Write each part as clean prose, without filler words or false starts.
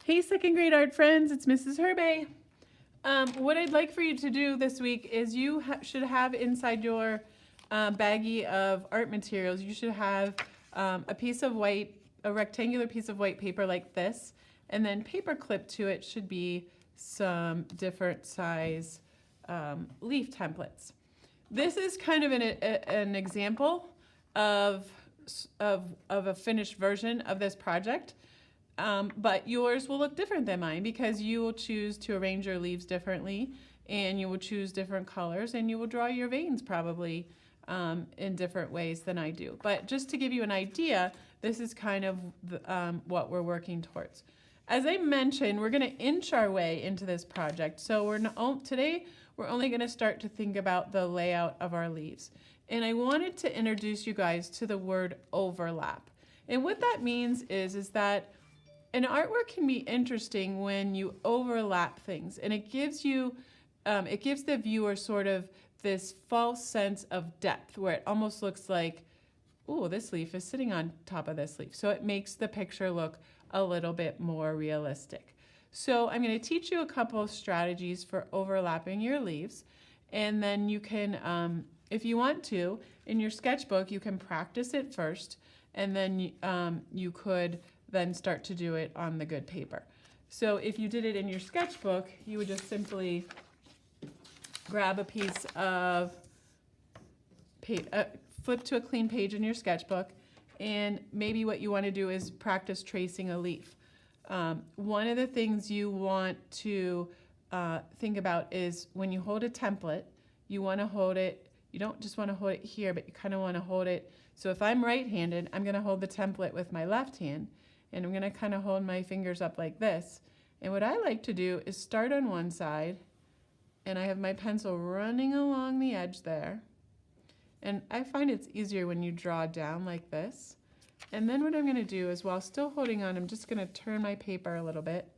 Hey, second grade art friends, it's Mrs. Herbay. What I'd like for you to do this week is you should have inside your baggie of art materials, you should have a rectangular piece of white paper like this, and then paper clipped to it should be some different size leaf templates. This is kind of an example of a finished version of this project. But yours will look different than mine because you will choose to arrange your leaves differently, and you will choose different colors, and you will draw your veins probably in different ways than I do. But just to give you an idea, this is kind of what we're working towards. As I mentioned, we're going to inch our way into this project. So today we're only going to start to think about the layout of our leaves. And I wanted to introduce you guys to the word overlap. And what that means is that an artwork can be interesting when you overlap things, and it gives the viewer sort of this false sense of depth where it almost looks like, oh, this leaf is sitting on top of this leaf. So it makes the picture look a little bit more realistic. So I'm going to teach you a couple of strategies for overlapping your leaves, and then you can, if you want to, in your sketchbook, you can practice it first, and then you could then start to do it on the good paper. So if you did it in your sketchbook, you would just simply grab a piece of paper, flip to a clean page in your sketchbook, and maybe what you want to do is practice tracing a leaf. One of the things you want to think about is when you hold a template, you want to hold it, you don't just want to hold it here, but you kind of want to hold it. So if I'm right-handed, I'm going to hold the template with my left hand, and I'm going to kind of hold my fingers up like this. And what I like to do is start on one side, and I have my pencil running along the edge there. And I find it's easier when you draw down like this. And then what I'm going to do is, while still holding on, I'm just going to turn my paper a little bit.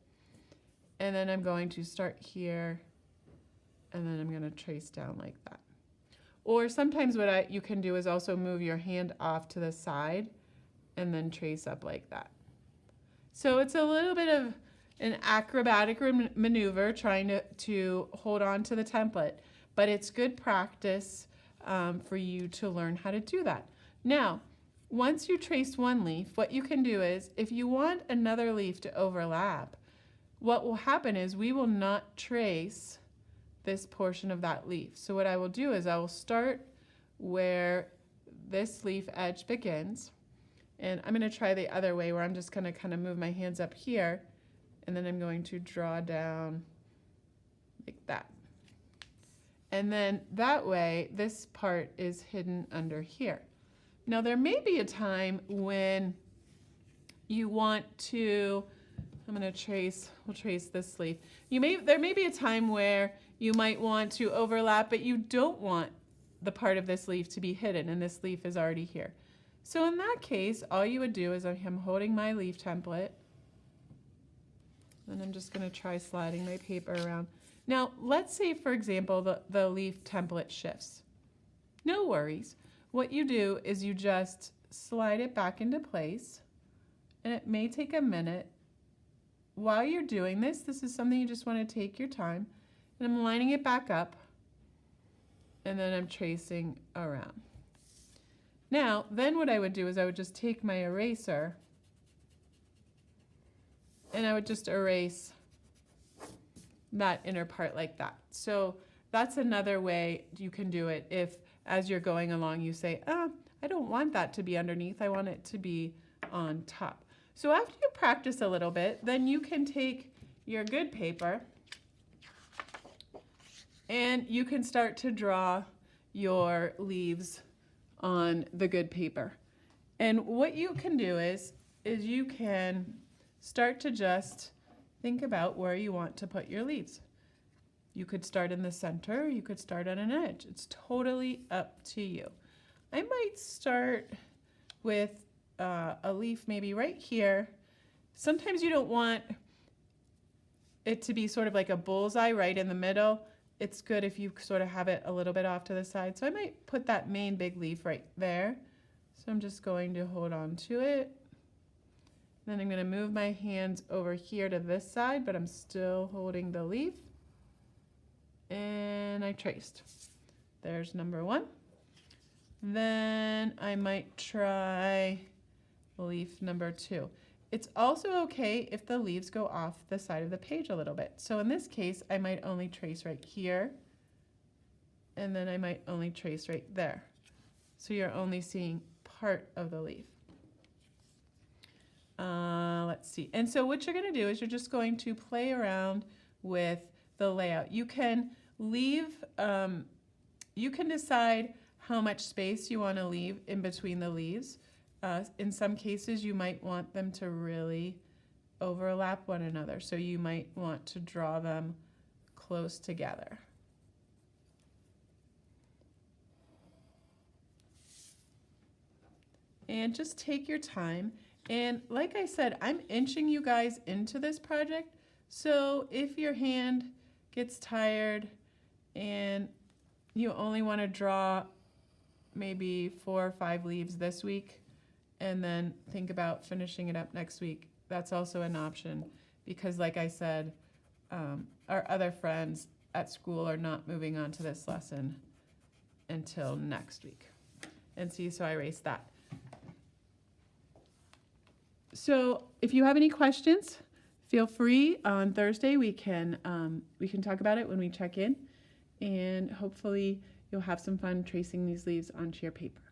And then I'm going to start here, and then I'm going to trace down like that. Or sometimes what you can do is also move your hand off to the side and then trace up like that. So it's a little bit of an acrobatic maneuver trying to hold on to the template, but it's good practice for you to learn how to do that. Now, once you trace one leaf, what you can do is, if you want another leaf to overlap, what will happen is we will not trace this portion of that leaf. So what I will do is I will start where this leaf edge begins. And I'm going to try the other way, where I'm just going to kind of move my hands up here, and then I'm going to draw down like that. And then that way, this part is hidden under here. Now there may be a time when you want to, we'll trace this leaf. There may be a time where you might want to overlap, but you don't want the part of this leaf to be hidden, and this leaf is already here. So in that case, all you would do is, I'm holding my leaf template, and I'm just going to try sliding my paper around. Now, let's say, for example, the leaf template shifts. No worries. What you do is you just slide it back into place, and it may take a minute. While you're doing this is something you just want to take your time, and I'm lining it back up, and then I'm tracing around. Now, then what I would do is I would just take my eraser, and I would just erase that inner part like that. So that's another way you can do it if, as you're going along, you say, I don't want that to be underneath, I want it to be on top. So after you practice a little bit, then you can take your good paper and you can start to draw your leaves on the good paper. And what you can do is you can start to just think about where you want to put your leaves. You could start in the center, you could start on an edge. It's totally up to you. I might start with a leaf maybe right here. Sometimes you don't want it to be sort of like a bullseye right in the middle. It's good if you sort of have it a little bit off to the side. So I might put that main big leaf right there. So I'm just going to hold on to it, Then I'm going to move my hands over here to this side, but I'm still holding the leaf. And I traced. There's number 1. Then I might try leaf number 2. It's also okay if the leaves go off the side of the page a little bit. So in this case, I might only trace right here, and then I might only trace right there. So you're only seeing part of the leaf. Let's see. And so what you're going to do is you're just going to play around with the layout. You can leave, you can decide how much space you want to leave in between the leaves. In some cases, you might want them to really overlap one another. So you might want to draw them close together. And just take your time. And like I said, I'm inching you guys into this project. So if your hand gets tired and you only want to draw maybe 4 or 5 leaves this week and then think about finishing it up next week, that's also an option, because like I said, our other friends at school are not moving on to this lesson until next week. And see, so I erased that. So if you have any questions, feel free. On Thursday we can talk about it when we check in, and hopefully you'll have some fun tracing these leaves onto your paper.